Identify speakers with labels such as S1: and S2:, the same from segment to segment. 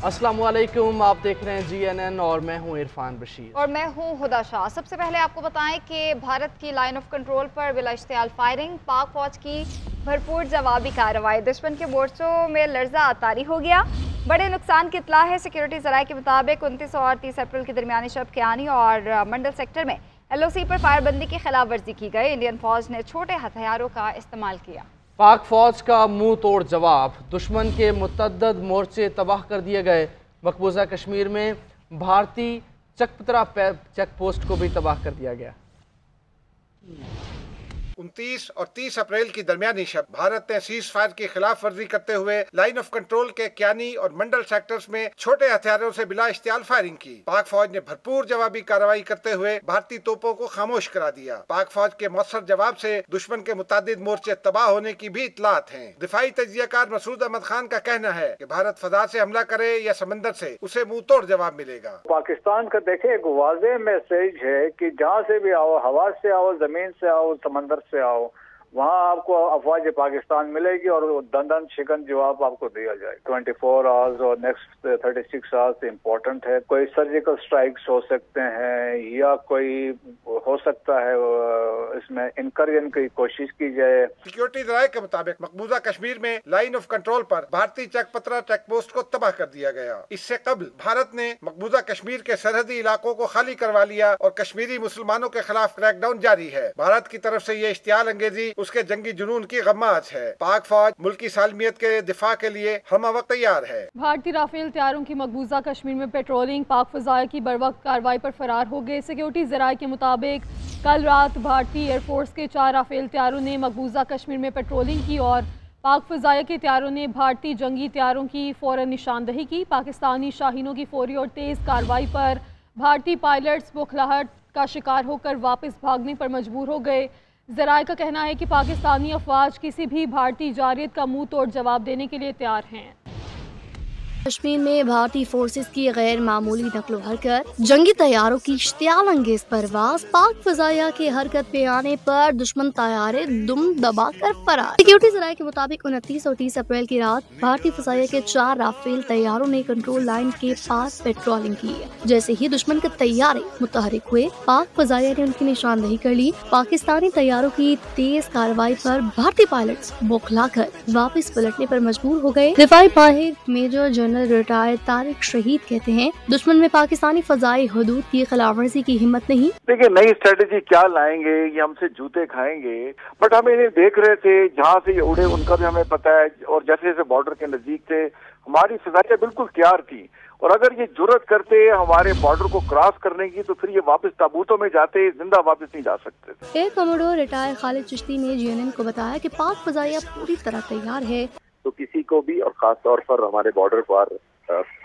S1: अस्सलाम वालेकुम, आप देख रहे हैं GNN और मैं हूं इरफान बशीर
S2: और मैं हूं हुदा शाह। सबसे पहले आपको बताएं कि भारत की लाइन ऑफ कंट्रोल पर बिला इश्तियाल फायरिंग, पाक फौज की भरपूर जवाबी कार्रवाई, दुश्मन के मोर्चों में लर्जा अतारी हो गया। बड़े नुकसान की इत्तला है। सिक्योरिटी ज़राए के मुताबिक 29 और 30 अप्रैल के दरमियानी शब कियानी और मंडल सेक्टर में LOC पर फायरबंदी की खिलाफ वर्जी की गई। इंडियन फौज ने छोटे हथियारों का इस्तेमाल किया।
S1: पाक फौज का मुंह तोड़ जवाब, दुश्मन के मुतअद्दिद मोर्चे तबाह कर दिए गए। मकबूजा कश्मीर में भारतीय चकपतरा चेक पोस्ट को भी तबाह कर दिया गया।
S3: 29 और 30 अप्रैल की दरमियानी शब भारत ने सीज फायर की खिलाफ वर्जी करते हुए लाइन ऑफ कंट्रोल के कियानी और मंडल सेक्टर्स में छोटे हथियारों से बिला इश्तियाल फायरिंग की। पाक फौज ने भरपूर जवाबी कार्रवाई करते हुए भारतीय तोपों को खामोश करा दिया। पाक फौज के मौसर जवाब से दुश्मन के मुतादिद मोर्चे तबाह होने की भी इतलात हैं। दिफाई तजियाकार मसूद अहमद खान का कहना है कि भारत फजा से हमला करे या समंदर से, उसे मुंह तोड़ जवाब मिलेगा।
S4: पाकिस्तान का देखे एक वाज़ेह मैसेज है कि जहाँ से भी आओ, हवा से आओ, जमीन से आओ, समंदर से आओ, वहाँ आपको अफवाज पाकिस्तान मिलेगी और दंदन शिकन जवाब आपको दिया जाए। 24 आवर्स और नेक्स्ट 36 आवर्स इम्पोर्टेंट है। कोई सर्जिकल स्ट्राइक्स हो सकते हैं या कोई हो सकता है इसमें इनकर्जन की कोशिश की जाए।
S3: सिक्योरिटी ज़राए के मुताबिक मकबूजा कश्मीर में लाइन ऑफ कंट्रोल पर भारतीय चकपतरा चेक पोस्ट को तबाह कर दिया गया। इससे कबल भारत ने मकबूजा कश्मीर के सरहदी इलाकों को खाली करवा लिया और कश्मीरी मुसलमानों के खिलाफ क्रैकडाउन जारी है। भारत की तरफ से ये इश्तियाल अंगेजी उसके जंगी जुनून की गम्माज है। पाक फौज मुल्की सालमियत के दिफा के लिए हम वक्त तैयार है।
S5: भारतीय राफेल तैयारों की मकबूजा कश्मीर में पेट्रोलिंग, पाक फजाया की बरवक्त कार्रवाई पर फरार हो गए। सिक्योरिटी ज़राए के मुताबिक कल रात भारतीय एयरफोर्स के 4 राफेल तैयारों ने मकबूजा कश्मीर में पेट्रोलिंग की और पाक फजाया के तैयारों ने भारतीय जंगी तैयारों की फौरन निशानदही की। पाकिस्तानी शाहीनों की फौरी और तेज़ कार्रवाई पर भारतीय पायलट्स बौखलाहट का शिकार होकर वापस भागने पर मजबूर हो गए। ज़राए का कहना है कि पाकिस्तानी अफवाज किसी भी भारतीय जारियत का मुंह तोड़ जवाब देने के लिए तैयार हैं।
S6: कश्मीर में भारतीय फोर्सेस की गैर मामूली नकलो हरकत, जंगी तैयारों की इश्तियाल अंगेज परवाज, पाक फजाया के हरकत पे आने पर दुश्मन तैयारे दुम दबा कर फरार। सिक्योरिटी ज़राए के मुताबिक 29 और 30 अप्रैल की रात भारतीय फजाया के 4 राफेल तैयारों ने कंट्रोल लाइन के पास पेट्रोलिंग की। जैसे ही दुश्मन के तैयारे मुतहरिक हुए, पाक फजाया ने उनकी निशानदही कर ली। पाकिस्तानी तैयारों की तेज कार्रवाई पर भारतीय पायलट्स बौखला कर वापस पलटने पर मजबूर हो गए। दिफाई माहिर मेजर रिटायर्ड तारिक शहीद कहते हैं, दुश्मन में पाकिस्तानी फजाई हदूद की खिलाफवर्जी की हिम्मत नहीं।
S4: देखिए नई स्ट्रेटेजी क्या लाएंगे, ये हमसे जूते खाएंगे, बट हम इन्हें देख रहे थे जहाँ से ये उड़े उनका भी हमें पता है। और जैसे जैसे बॉर्डर के नजदीक थे, हमारी फजाइयाँ बिल्कुल तैयार थी और अगर ये जुर्रत करते हमारे बॉर्डर को क्रॉस करने की तो फिर ये वापस ताबूतों में जाते, जिंदा वापस नहीं जा सकते थे।
S6: Air commodore retired Khalid Chishti ने GNN को बताया कि पाक फजाइया पूरी तरह तैयार है।
S7: तो किसी को भी और खास तौर पर हमारे बॉर्डर पर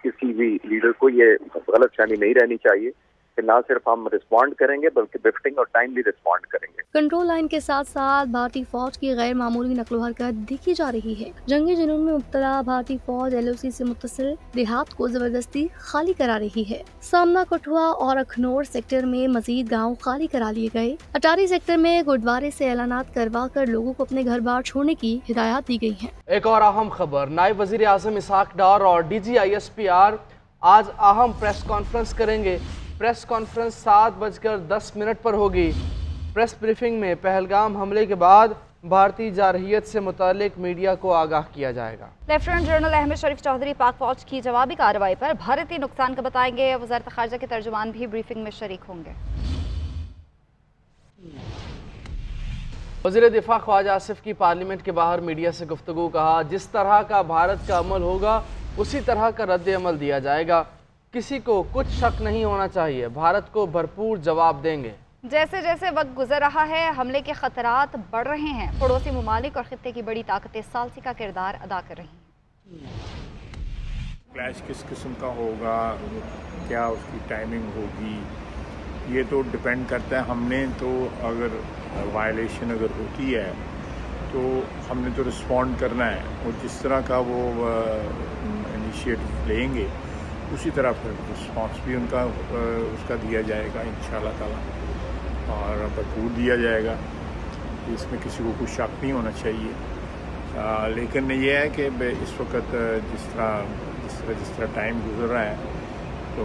S7: किसी भी लीडर को ये गलतफहमी नहीं रहनी चाहिए कि ना सिर्फ हम रिस्पॉन्ड करेंगे बल्कि बिफ्टिंग और टाइमली रिस्पॉन्ड करेंगे।
S6: कंट्रोल लाइन के साथ साथ भारतीय फौज की गैर मामूली नकलो हरकत दिखी जा रही है। जंगी जुनून में मुब्तला भारतीय फौज LOC से मुत्तसिल देहात को जबरदस्ती खाली करा रही है। सामना, कठुआ और अखनौर सेक्टर में मजीद गाँव खाली करा लिए गए। अटारी सेक्टर में गुरुद्वारे से ऐलानात करवा कर लोगों को अपने घर बार छोड़ने की हिदायत दी गई है।
S1: एक और अहम खबर, नायब वज़ीर आज़म इसहाक डार और DG ISPR आज अहम प्रेस कॉन्फ्रेंस करेंगे। प्रेस कॉन्फ्रेंस 7:10 पर होगी। प्रेस ब्रीफिंग में पहलगाम हमले के बाद भारतीय जारहियत से मुतालिक मीडिया को आगाह किया जाएगा।
S2: लेफ्टिनेंट जनरल अहमद शरीफ चौधरी पाक फौज की जवाबी कार्रवाई पर भारतीय नुकसान का बताएंगे। वज़ारत ख़ारजा के तर्जुमान भी ब्रीफिंग में शरीक होंगे।
S1: वज़ीर दिफा ख्वाजा आसिफ की पार्लियामेंट के बाहर मीडिया से गुफ्तगू, कहा जिस तरह का भारत का अमल होगा उसी तरह का रद्द अमल दिया जाएगा। किसी को कुछ शक नहीं होना चाहिए, भारत को भरपूर जवाब देंगे।
S2: जैसे जैसे वक्त गुजर रहा है, हमले के खतरात बढ़ रहे हैं। पड़ोसी ममालिक और खित्ते की बड़ी ताकतें सालसी का किरदार अदा कर रही हैं।
S8: क्लैश किस किस्म का होगा, क्या उसकी टाइमिंग होगी, ये तो डिपेंड करता है। हमने तो अगर वायलेशन अगर होती है तो हमने तो रिस्पॉन्ड करना है और जिस तरह का वो इनिशिएटिव लेंगे उसी तरह फिर रिस्पॉन्स भी उनका उसका दिया जाएगा इंशाअल्लाह ताला और भरपूर दिया जाएगा। इसमें किसी को कुछ शक नहीं होना चाहिए। लेकिन ये है कि इस वक्त जिस तरह जिस तरह टाइम गुजर रहा है तो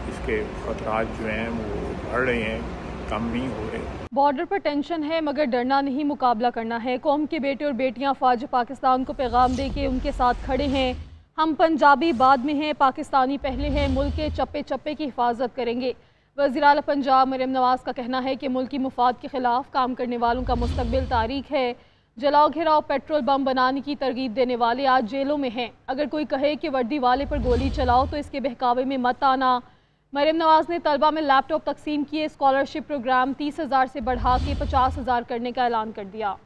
S8: इसके ख़तरात जो हैं वो बढ़ रहे हैं, कम नहीं हो रहे।
S5: बॉर्डर पर टेंशन है मगर डरना नहीं, मुकाबला करना है। कौम के बेटे और बेटियां फ़ौज पाकिस्तान को पैगाम दे के उनके साथ खड़े हैं। हम पंजाबी बाद में हैं, पाकिस्तानी पहले हैं, मुल्क के चप्पे चप्पे की हिफाजत करेंगे। वज़ीर आला पंजाब मरियम नवाज़ का कहना है कि मुल्की मुफाद के ख़िलाफ़ काम करने वालों का मुस्तक़बिल तारीख है। जलाओ घेराव पेट्रोल बम बनाने की तरगीब देने वाले आज जेलों में हैं। अगर कोई कहे कि वर्दी वाले पर गोली चलाओ तो इसके बहकावे में मत आना। मरियम नवाज़ ने तलबा में लैपटॉप तकसीम किए। स्कॉलरशिप प्रोग्राम 30,000 से बढ़ा के 50,000 करने का ऐलान कर दिया।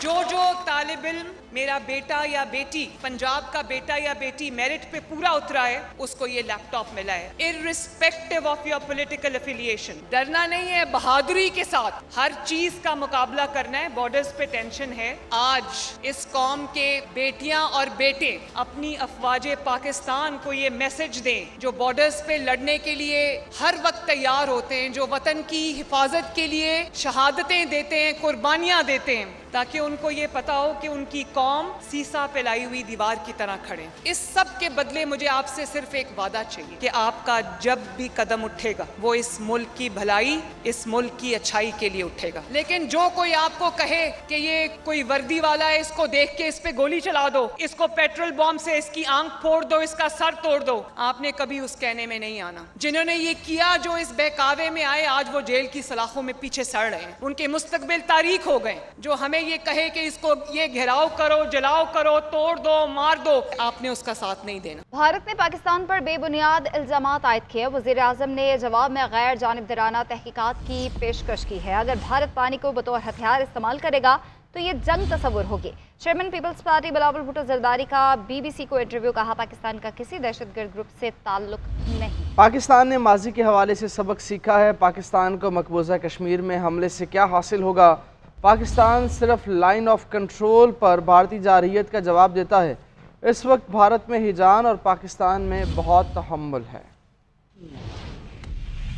S9: जो तालिब इल्म मेरा बेटा या बेटी, पंजाब का बेटा या बेटी मेरिट पे पूरा उतरा है, उसको ये लैपटॉप मिला है, irrespective of your political affiliation. डरना नहीं है, बहादुरी के साथ हर चीज का मुकाबला करना है। बॉर्डर्स पे टेंशन है। आज इस कौम के बेटियां और बेटे अपनी अफवाज पाकिस्तान को ये मैसेज दें, जो बॉर्डर्स पे लड़ने के लिए हर वक्त तैयार होते हैं, जो वतन की हिफाजत के लिए शहादतें देते हैं, कुर्बानियां देते हैं, ताकि उनको ये पता हो कि उनकी कौम सीसा फैलाई हुई दीवार की तरह खड़े। इस सब के बदले मुझे आपसे सिर्फ एक वादा चाहिए कि आपका जब भी कदम उठेगा वो इस मुल्क की भलाई, इस मुल्क की अच्छाई के लिए उठेगा। लेकिन जो कोई आपको कहे कि ये कोई वर्दी वाला है, इसको देख के इस पे गोली चला दो, इसको पेट्रोल बॉम्ब से इसकी आंख फोड़ दो, इसका सर तोड़ दो, आपने कभी उस कहने में नहीं आना। जिन्होंने ये किया, जो इस बहकावे में आए, आज वो जेल की सलाखों में पीछे सड़ रहे हैं। उनके मुस्तकबिल तारीख हो गए। जो हमें ये कहे कि इसको ये घेराव करो, जलाओ करो, तोड़ दो, मार दो, आपने उसका साथ नहीं देना।
S2: भारत ने पाकिस्तान पर बेबुनियाद इल्जामात आयद किए। वज़ीर आज़म ने जवाब में गैर जानिबदाराना तहकीकात की पेशकश की है। अगर भारत पानी को बतौर हथियार इस्तेमाल करेगा तो ये जंग तस्वुर होगी। चेयरमैन पीपल्स पार्टी बिलावल भुट्टो जरदारी का BBC को इंटरव्यू। कहा पाकिस्तान का किसी दहशतगर्द ग्रुप से ताल्लुक नहीं।
S1: पाकिस्तान ने माजी के हवाले से सबक सीखा है। पाकिस्तान को मकबूजा कश्मीर में हमले से क्या हासिल होगा? पाकिस्तान सिर्फ लाइन ऑफ कंट्रोल पर भारतीय जारहियत का जवाब देता है। इस वक्त भारत में हिजान और पाकिस्तान में बहुत तहम्मुल है।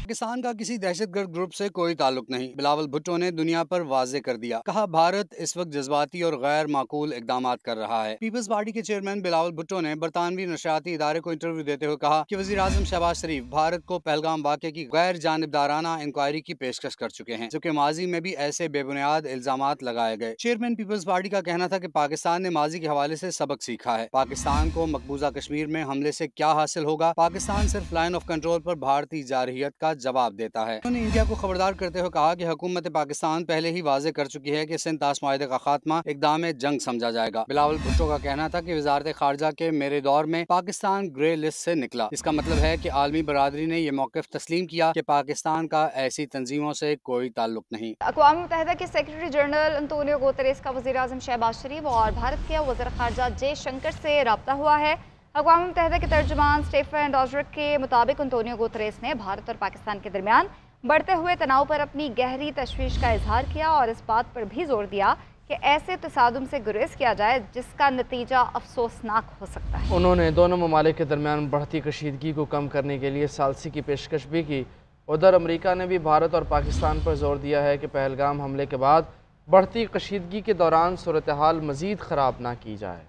S10: पाकिस्तान का किसी दहशतगर्द ग्रुप से कोई ताल्लुक नहीं, बिलावल भुट्टो ने दुनिया पर वाजे कर दिया। कहा भारत इस वक्त जज्बाती और गैर माकूल इकदाम कर रहा है। पीपल्स पार्टी के चेयरमैन बिलावल भुट्टो ने बरतानवी नशरियाती इदारे को इंटरव्यू देते हुए कहा कि वज़ीर आज़म शहबाज शरीफ भारत को पहलगाम वाक़े की गैर जानिबदाराना इंक्वायरी की पेशकश कर चुके हैं, जो कि माजी में भी ऐसे बेबुनियाद इल्जामात लगाए गए। चेयरमैन पीपल्स पार्टी का कहना था कि पाकिस्तान ने माजी के हवाले से सबक सीखा है। पाकिस्तान को मकबूजा कश्मीर में हमले से क्या हासिल होगा? पाकिस्तान सिर्फ लाइन ऑफ कंट्रोल पर भारतीय जारहियत का जवाब देता है। उन्होंने इंडिया को खबरदार करते हुए कहा कि हुकूमत पाकिस्तान पहले ही वाजे कर चुकी है कि सिंध ताश मुआहदे का खात्मा इक़दाम जंग समझा जाएगा। बिलावल भुट्टो का कहना था कि वज़ारत खारजा के मेरे दौर में पाकिस्तान ग्रे लिस्ट से निकला। इसका मतलब है कि आलमी बरादरी ने यह मौक़िफ़ तस्लीम किया कि पाकिस्तान का ऐसी तंजीमों से कोई ताल्लुक नहीं।
S2: अक़वाम मुत्तहिदा के सेक्रेटरी जनरल अंतोनियो गुतेरेस का वज़ीर आज़म शहबाज शरीफ और भारत के वज़ीर ख़ारजा जयशंकर से रब्ता हुआ है। अक़वाम मुत्तहिदा के तर्जुमान स्टेफन डुजारिक के मुताबिक अंतोनियो गुतेरेस ने भारत और पाकिस्तान के दरमियान बढ़ते हुए तनाव पर अपनी गहरी तशवीश का इजहार किया और इस बात पर भी जोर दिया कि ऐसे तसादुम से गुरेज किया जाए जिसका नतीजा अफसोसनाक हो सकता है।
S1: उन्होंने दोनों ममालिक के दरमियान बढ़ती कशीदगी को कम करने के लिए सालसी की पेशकश भी की। उधर अमेरिका ने भी भारत और पाकिस्तान पर जोर दिया है कि पहलगाम हमले के बाद बढ़ती कशीदगी के दौरान सूरत हाल मज़ीद ख़राब ना की जाए।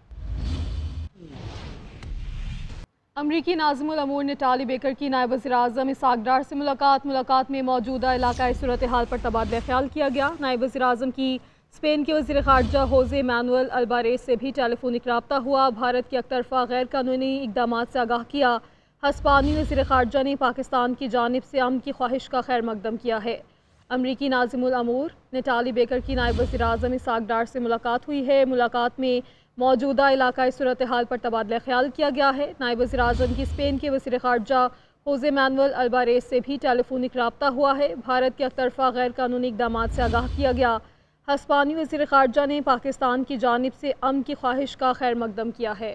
S5: अमरीकी नाज़िमुल अमूर नटाली बेकर की नायब वज़ीर-ए-आज़म इसहाक डार से मुलाकात में मौजूदा इलाकाई सूरत हाल पर तबादला ख्याल किया गया। नायब वज़ीर-ए-आज़म की स्पेन के वज़ीर ख़ारजा होज़े मैनुअल अल्बारेज से भी टेलीफोनिक रब्ता हुआ। भारत के एकतरफ़ा गैर कानूनी इक़दामात से आगाह किया। हस्पानी वज़ीर ख़ारजा ने पाकिस्तान की जानिब से अमन की ख्वाहिश का खैर मकदम किया है। अमरीकी नाज़िमुल अमूर नटाली बेकर की नायब वज़ीर-ए-आज़म इसहाक डार से मुलाकात हुई है। मुलाकात में मौजूदा इलाकाई सूरत हाल पर तबादला ख्याल किया गया है। नायब वज़ीर-ए-आज़म की स्पेन के वज़ीर ख़ारजा होज़े मैनुअल अल्बारेज से भी टेलीफोनिक रब्ता हुआ है। भारत के एकतरफ़ा गैर कानूनी इक़दामात से आगाह किया गया। हस्पानी वज़ीर ख़ारजा ने पाकिस्तान की जानिब से अमन की ख्वाहिश का खैर मकदम किया है।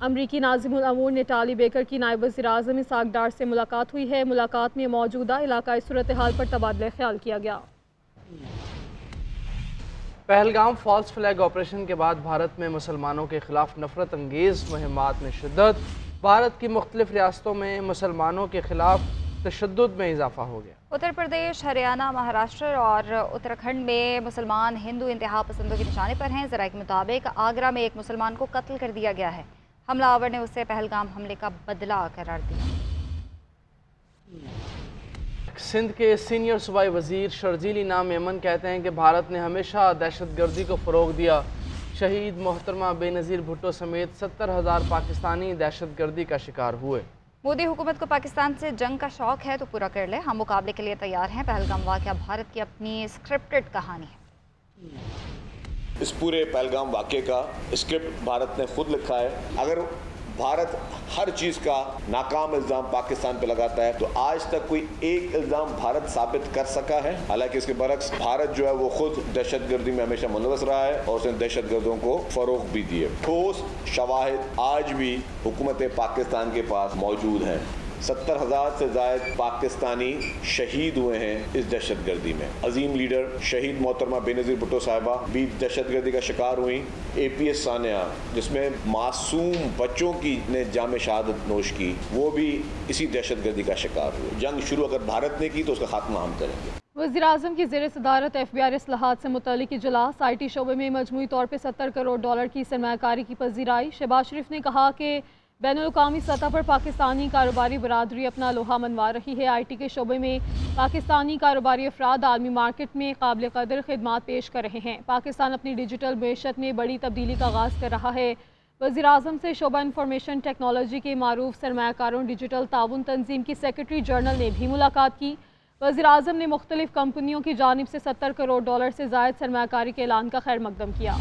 S5: अमरीकी नाज़िमुल अमूर नटाली बेकर की नायब वज़ीर-ए-आज़म इसहाक डार से मुलाकात हुई है। मुलाकात में मौजूदा इलाकाई सूरत हाल पर तबादला ख्याल किया गया।
S1: पहलगाम फॉल्स फ्लैग ऑपरेशन के बाद भारत में मुसलमानों के खिलाफ नफरत अंगेज़ मुहिमात में शिद्दत। भारत की मुख्तलिफ रियासतों में मुसलमानों के खिलाफ तशद्दुद में इजाफा हो गया।
S2: उत्तर प्रदेश, हरियाणा, महाराष्ट्र और उत्तराखंड में मुसलमान हिंदू इंतहा पसंदों के निशाने पर हैं। ज़राए के मुताबिक आगरा में एक मुसलमान को कत्ल कर दिया गया है। हमलावर ने उसे पहलगाम हमले का बदला करार दिया।
S1: सिंध के सीनियर सूबाई वजीर शर्जील इनाम मेमन कहते हैं कि भारत ने हमेशा दहशतगर्दी को फ़रोग दिया। शहीद मोहतरमा बेनज़ीर भुट्टो समेत 70,000 पाकिस्तानी दहशतगर्दी का शिकार हुए।
S2: मोदी हुकूमत को पाकिस्तान से जंग का शौक है तो पूरा कर ले, हम मुकाबले के लिए तैयार हैं। पहलगाम वाक़या भारत की अपनी स्क्रिप्टेड कहानी है।
S11: इस पूरे पहलगाम वाक़े का स्क्रिप्ट भारत ने खुद लिखा है। अगर भारत हर चीज़ का नाकाम इल्ज़ाम पाकिस्तान पे लगाता है तो आज तक कोई एक इल्ज़ाम भारत साबित कर सका है। हालांकि इसके बरक्स भारत जो है वो खुद दहशतगर्दी में हमेशा मुलव्वस रहा है और उसने दहशतगर्दों को फ़रोग़ भी दिए। ठोस शवाहिद आज भी हुकूमत पाकिस्तान के पास मौजूद हैं। 70,000 से ज़ायद पाकिस्तानी शहीद हुए हैं इस दहशतगर्दी में। अजीम लीडर शहीद मोहतरमा बेनज़ीर भुट्टो साहिबा भी दहशतगर्दी का शिकार हुई। APS सानिया जिसमें मासूम बच्चों की ने जाम शहादत नोश की, वो भी इसी दहशतगर्दी का शिकार हुए। जंग शुरू अगर भारत ने की तो उसका खात्मा हम करेंगे।
S5: वज़ीर-ए-आज़म की ज़ेर सदारत FBR इस्लाहात से मुतल्लिक़ इजलास। IT शोबे में मजमूई तौर पर $70 करोड़ की सरमायाकारी की पज़ीराई। शहबाज शरीफ ने कहा कि बैनुल-अक़वामी सतह पर पाकिस्तानी कारोबारी बरादरी अपना लोहा मनवा रही है। IT के शोबे में पाकिस्तानी कारोबारी अफराद आलमी मार्केट में काबिल कदर खिदमात पेश कर रहे हैं। पाकिस्तान अपनी डिजिटल मैशत में बड़ी तब्दीली का आगाज़ कर रहा है। वज़ीर-ए-आज़म से शोबा इंफॉर्मेशन टेक्नोलॉजी के मारूफ सरमायाकारों डिजिटल ताउन तंजीम की सेक्रेटरी जनरल ने भी मुलाकात की। वज़ीर-ए-आज़म ने मुख्तलिफ कंपनियों की जानिब से $70 करोड़ से ज़ायद सरमायाकारी के ऐलान का खैर मकदम किया।